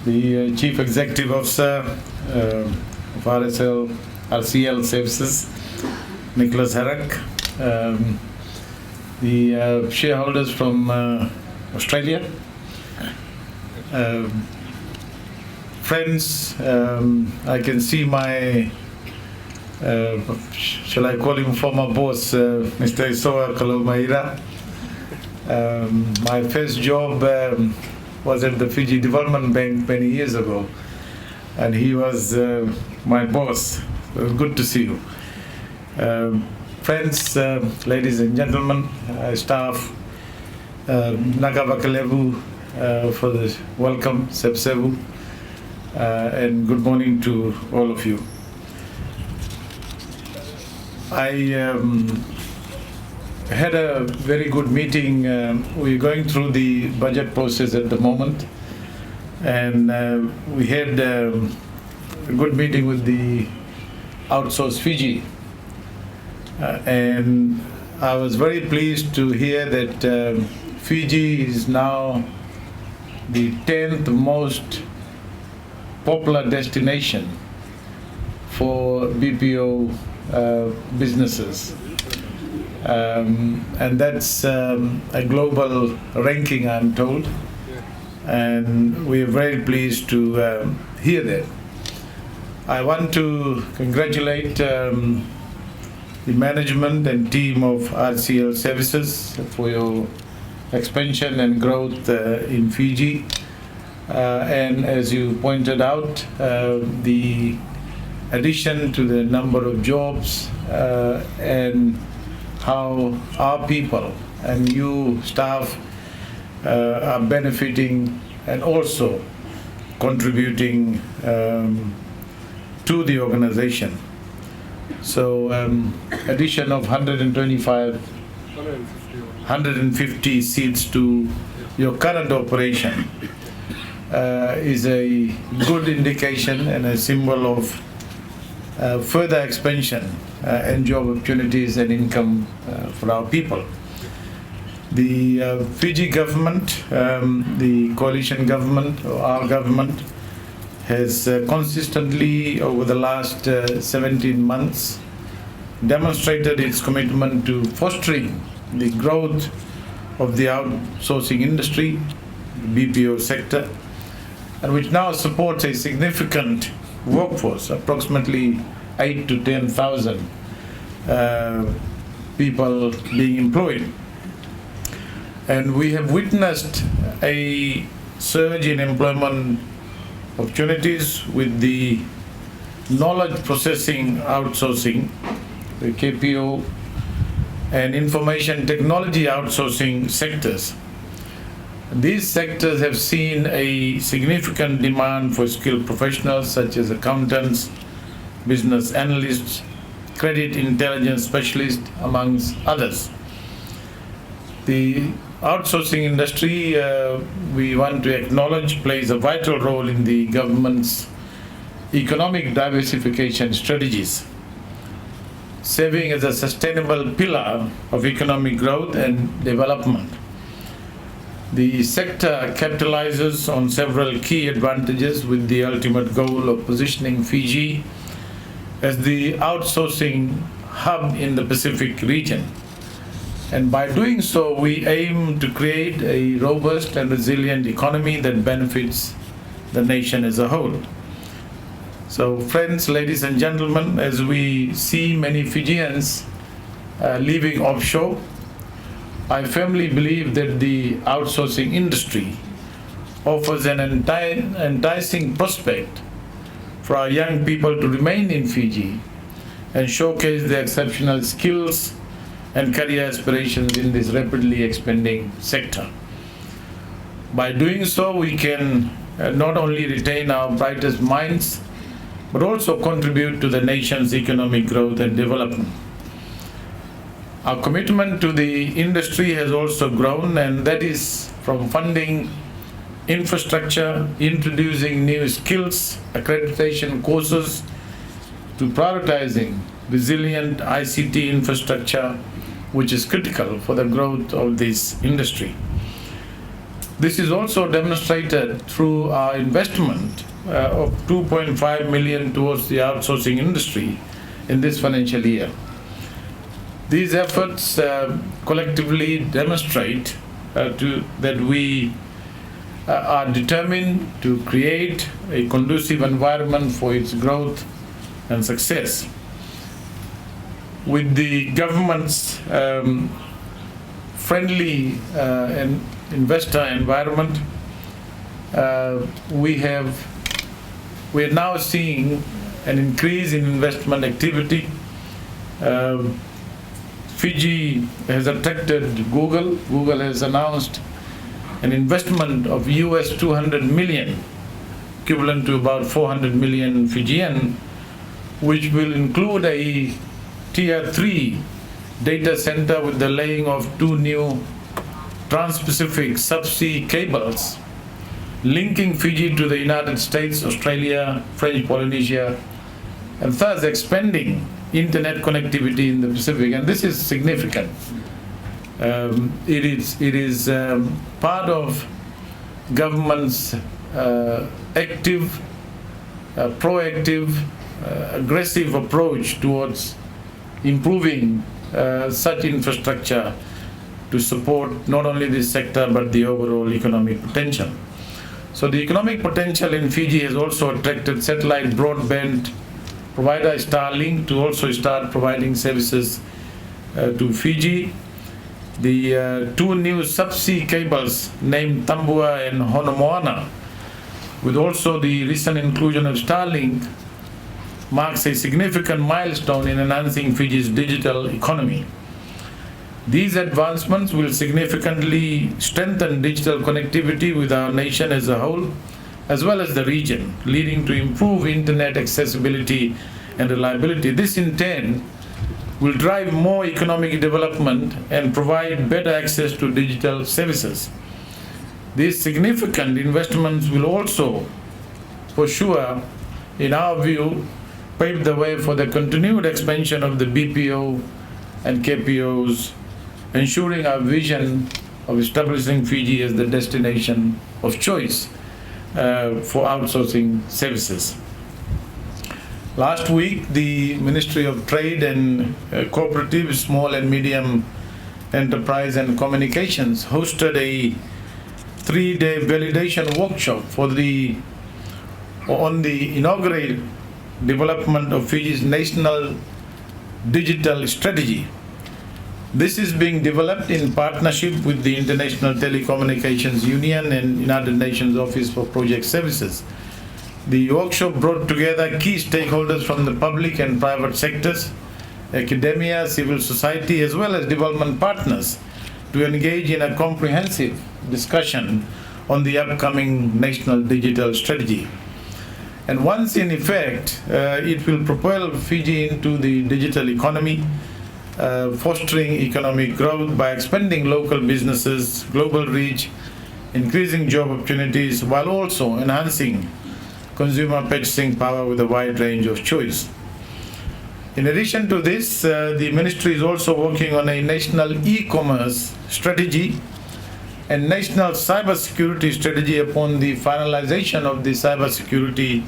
the Chief Executive Officer of RCL Services, Nicholas Herrick, the shareholders from Australia, friends, I can see my, shall I call him former boss, Mr. Isoa Kalomaira. My first job was at the Fiji Development Bank many years ago, and he was my boss. It was good to see you. Friends, ladies and gentlemen, staff, Valelevu for the welcome, Sepsevu, and good morning to all of you. I had a very good meeting. We're going through the budget process at the moment, and we had a good meeting with the outsourced Fiji. And I was very pleased to hear that Fiji is now the 10th most popular destination for BPO businesses. And that's a global ranking, I'm told. And we are very pleased to hear that. I want to congratulate the management and team of RCL Services for your expansion and growth in Fiji. And as you pointed out, the addition to the number of jobs and how our people and you staff are benefiting and also contributing to the organization. So addition of 150 seats to your current operation is a good indication and a symbol of further expansion and job opportunities and income for our people. The Fiji government, the coalition government, or our government, has consistently over the last 17 months demonstrated its commitment to fostering the growth of the outsourcing industry, the BPO sector, and which now supports a significant workforce, approximately 8 to 10,000 people being employed. And we have witnessed a surge in employment opportunities with the knowledge processing outsourcing, the KPO, and information technology outsourcing sectors. These sectors have seen a significant demand for skilled professionals such as accountants, business analysts, credit intelligence specialists, amongst others. The outsourcing industry, we want to acknowledge, plays a vital role in the government's economic diversification strategies, serving as a sustainable pillar of economic growth and development. The sector capitalizes on several key advantages with the ultimate goal of positioning Fiji as the outsourcing hub in the Pacific region. And by doing so, we aim to create a robust and resilient economy that benefits the nation as a whole. So friends, ladies and gentlemen, as we see many Fijians living offshore, I firmly believe that the outsourcing industry offers an enticing prospect for our young people to remain in Fiji and showcase their exceptional skills and career aspirations in this rapidly expanding sector. By doing so, we can not only retain our brightest minds, but also contribute to the nation's economic growth and development. Our commitment to the industry has also grown, and that is from funding infrastructure, introducing new skills, accreditation courses, to prioritizing resilient ICT infrastructure, which is critical for the growth of this industry. This is also demonstrated through our investment of 2.5 million towards the outsourcing industry in this financial year. These efforts collectively demonstrate that we are determined to create a conducive environment for its growth and success. With the government's friendly and investor environment, we are now seeing an increase in investment activity. Fiji has attracted Google. Google has announced an investment of US 200 million, equivalent to about 400 million Fijian, which will include a Tier 3 data center with the laying of 2 new trans-Pacific subsea cables linking Fiji to the United States, Australia, French Polynesia, and thus expanding internet connectivity in the Pacific. And this is significant. It is part of government's active, proactive, aggressive approach towards improving such infrastructure to support not only this sector but the overall economic potential. So the economic potential in Fiji has also attracted satellite broadband provider Starlink to also start providing services to Fiji. The 2 new subsea cables named Tambua and Honomoana, with also the recent inclusion of Starlink, marks a significant milestone in enhancing Fiji's digital economy. These advancements will significantly strengthen digital connectivity with our nation as a whole, as well as the region, leading to improved internet accessibility and reliability. This in turn will drive more economic development and provide better access to digital services. These significant investments will also, for sure, in our view, pave the way for the continued expansion of the BPO and KPOs, ensuring our vision of establishing Fiji as the destination of choice for outsourcing services. Last week, the Ministry of Trade and Cooperatives, Small and Medium Enterprise and Communications hosted a 3-day validation workshop on the inaugural development of Fiji's national digital strategy. This is being developed in partnership with the International Telecommunications Union and United Nations Office for Project Services. The workshop brought together key stakeholders from the public and private sectors, academia, civil society, as well as development partners to engage in a comprehensive discussion on the upcoming national digital strategy. And once in effect, it will propel Fiji into the digital economy, fostering economic growth by expanding local businesses, global reach, increasing job opportunities, while also enhancing consumer purchasing power with a wide range of choice. In addition to this, the ministry is also working on a national e-commerce strategy and national cybersecurity strategy upon the finalization of the cybersecurity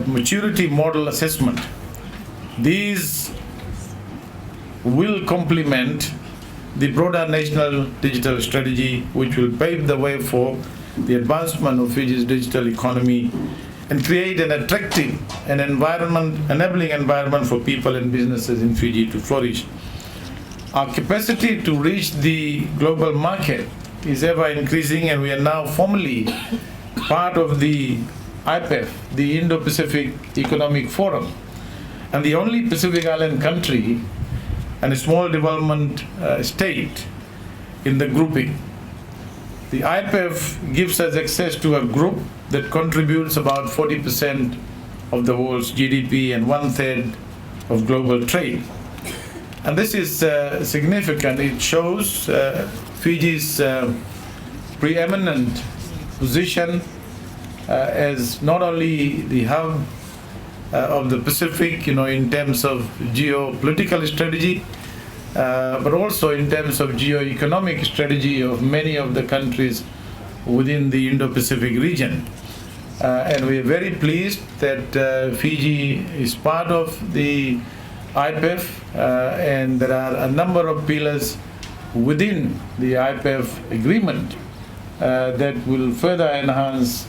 maturity model assessment. These will complement the broader national digital strategy, which will pave the way for the advancement of Fiji's digital economy and create an attractive and enabling environment for people and businesses in Fiji to flourish. Our capacity to reach the global market is ever increasing, and we are now formally part of the IPEF, the Indo-Pacific Economic Forum, and the only Pacific Island country and a small development state in the grouping. The IPEF gives us access to a group that contributes about 40% of the world's GDP and 1/3 of global trade. And this is significant. It shows Fiji's preeminent position as not only the hub of the Pacific, in terms of geopolitical strategy, but also in terms of geo-economic strategy of many of the countries within the Indo-Pacific region. And we are very pleased that Fiji is part of the IPEF, and there are a number of pillars within the IPEF agreement that will further enhance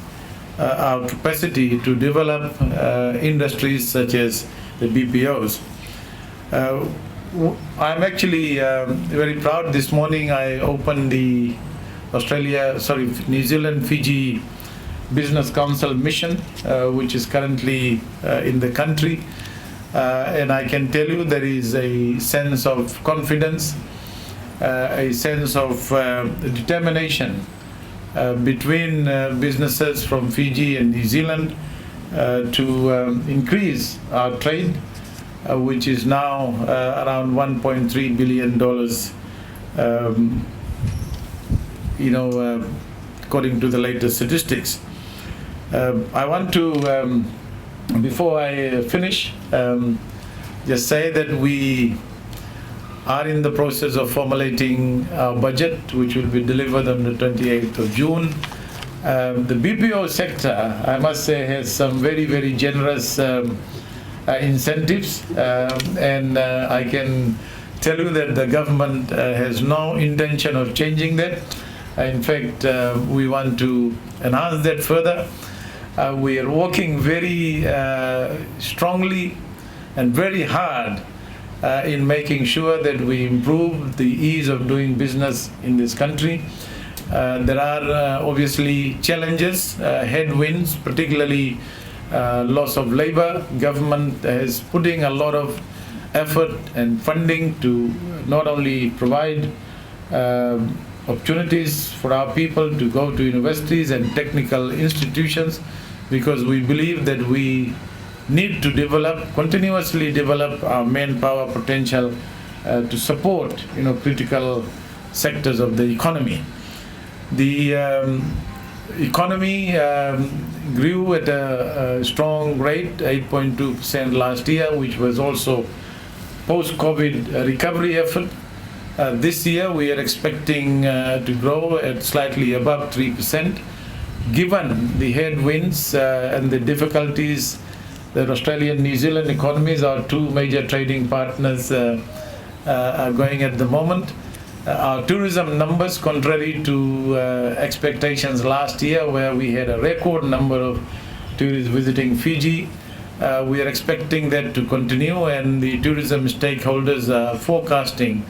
our capacity to develop industries such as the BPOs. I'm actually very proud. This morning I opened the New Zealand Fiji Business Council mission, which is currently in the country. And I can tell you there is a sense of confidence, a sense of determination between businesses from Fiji and New Zealand to increase our trade, which is now around $1.3 billion, according to the latest statistics. I want to, before I finish, just say that we are in the process of formulating our budget, which will be delivered on the 28th of June. The BPO sector, I must say, has some very, very generous incentives, and I can tell you that the government has no intention of changing that. In fact, we want to enhance that further. We are working very strongly and very hard in making sure that we improve the ease of doing business in this country. There are obviously challenges, headwinds, particularly loss of labor. Government is putting a lot of effort and funding to not only provide opportunities for our people to go to universities and technical institutions, because we believe that we need to continuously develop our manpower potential to support, critical sectors of the economy. The economy grew at a strong rate, 8.2% last year, which was also post-COVID recovery effort. This year we are expecting to grow at slightly above 3%. Given the headwinds and the difficulties that Australian and New Zealand economies, our two major trading partners, are going at the moment. Our tourism numbers, contrary to expectations last year, where we had a record number of tourists visiting Fiji, we are expecting that to continue, and the tourism stakeholders are forecasting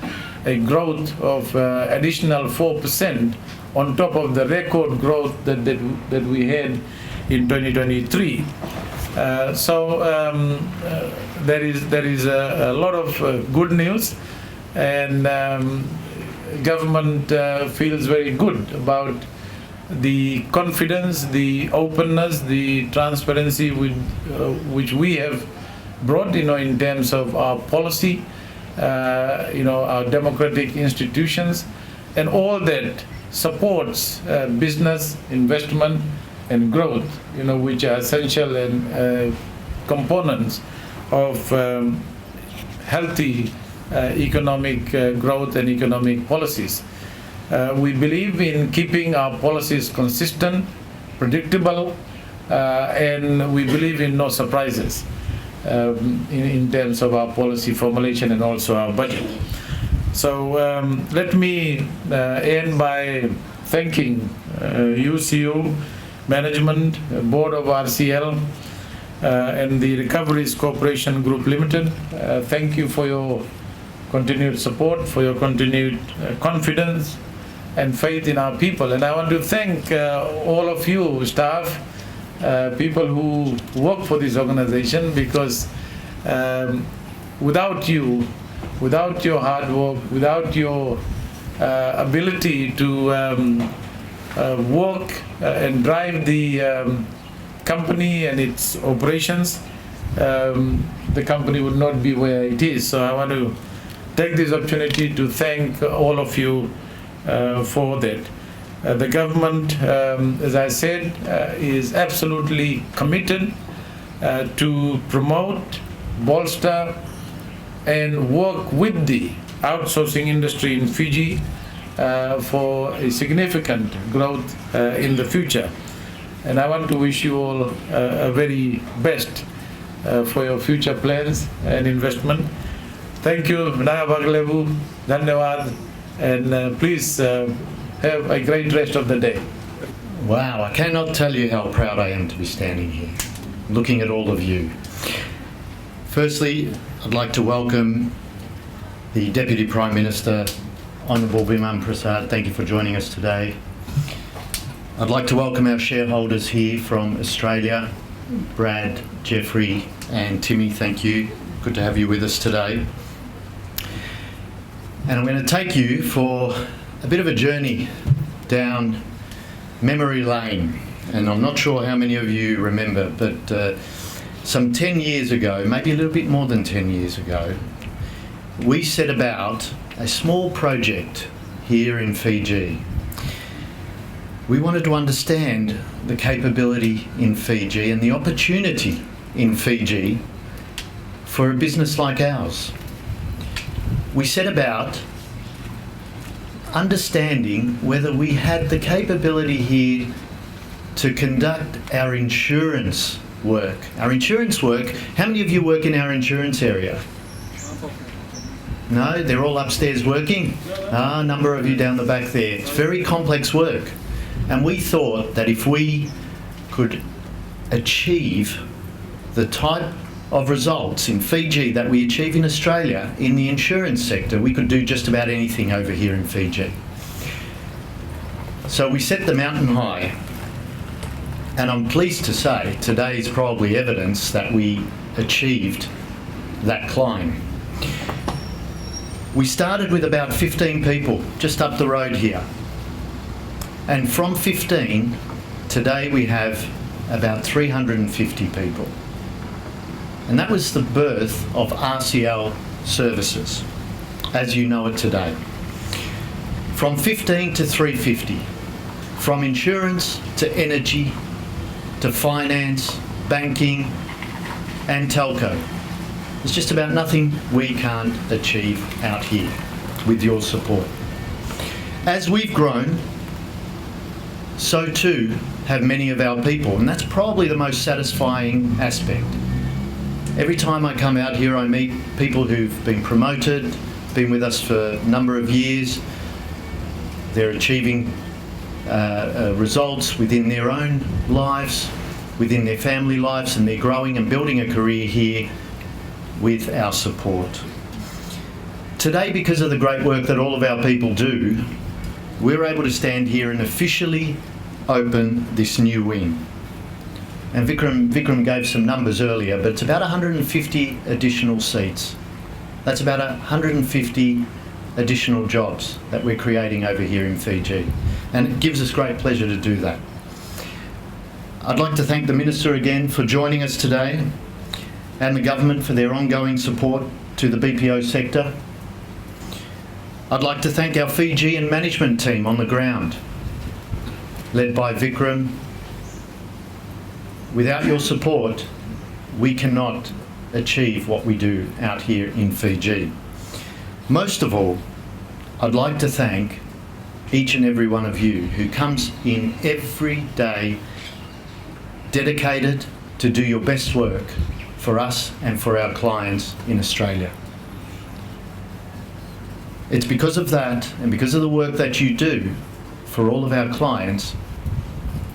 a growth of additional 4% on top of the record growth that we had in 2023. So there is a lot of good news, and government feels very good about the confidence, the openness, the transparency which we have brought, in terms of our policy, our democratic institutions, and all that supports business, investment, and growth, which are essential and components of healthy economic growth and economic policies. We believe in keeping our policies consistent, predictable, and we believe in no surprises in terms of our policy formulation and also our budget. So let me end by thanking UCU, management, board of RCL, and the Recoveries Corporation Group Limited. Thank you for your continued support, for your continued confidence and faith in our people. And I want to thank all of you, staff, people who work for this organization, because without you, without your hard work, without your ability to work and drive the company and its operations, the company would not be where it is. So I want to take this opportunity to thank all of you for that. The government, as I said, is absolutely committed to promote, bolster, and work with the outsourcing industry in Fiji for a significant growth in the future. And I want to wish you all a very best for your future plans and investment. Thank you, Valelevu, Dhanyawad, and please have a great rest of the day. Wow, I cannot tell you how proud I am to be standing here, looking at all of you. Firstly, I'd like to welcome the Deputy Prime Minister, Honourable Biman Prasad. Thank you for joining us today. I'd like to welcome our shareholders here from Australia, Brad, Jeffrey and Timmy, thank you. Good to have you with us today. And I'm going to take you for a bit of a journey down memory lane. And I'm not sure how many of you remember, but some 10 years ago, maybe a little bit more than 10 years ago, we set about a small project here in Fiji. We wanted to understand the capability in Fiji and the opportunity in Fiji for a business like ours. We set about understanding whether we had the capability here to conduct our insurance work. Our insurance work, how many of you work in our insurance area? No, they're all upstairs working? A number of you down the back there. It's very complex work. And we thought that if we could achieve the type of results in Fiji that we achieve in Australia in the insurance sector, we could do just about anything over here in Fiji. So we set the mountain high. And I'm pleased to say today is probably evidence that we achieved that climb. We started with about 15 people just up the road here. And from 15, today we have about 350 people. And that was the birth of RCL Services, as you know it today. From 15 to 350, from insurance to energy, to finance, banking, and telco. There's just about nothing we can't achieve out here with your support. As we've grown, so too have many of our people, and that's probably the most satisfying aspect. Every time I come out here, I meet people who've been promoted, been with us for a number of years. They're achieving results within their own lives, within their family lives, and they're growing and building a career here with our support. Today, because of the great work that all of our people do, we're able to stand here and officially open this new wing. And Vikram gave some numbers earlier, but it's about 150 additional seats. That's about 150 additional jobs that we're creating over here in Fiji. And it gives us great pleasure to do that. I'd like to thank the Minister again for joining us today and the government for their ongoing support to the BPO sector. I'd like to thank our Fijian management team on the ground, led by Vikram. Without your support, we cannot achieve what we do out here in Fiji. Most of all, I'd like to thank each and every one of you who comes in every day dedicated to do your best work for us and for our clients in Australia. It's because of that and because of the work that you do for all of our clients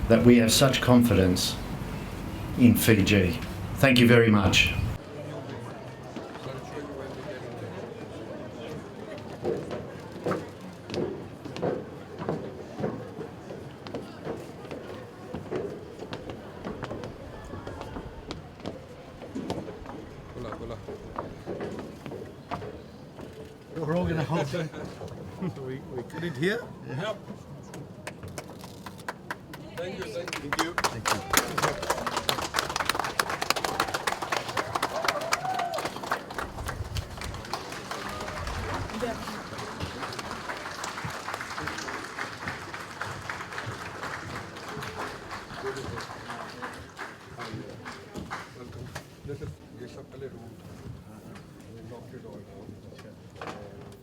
that we have such confidence in Fiji. Thank you very much. We're all gonna hold. we cut it here? Yep. Thank you. Thank you. Thank you. Welcome. This is Kalabu. We knocked it all down.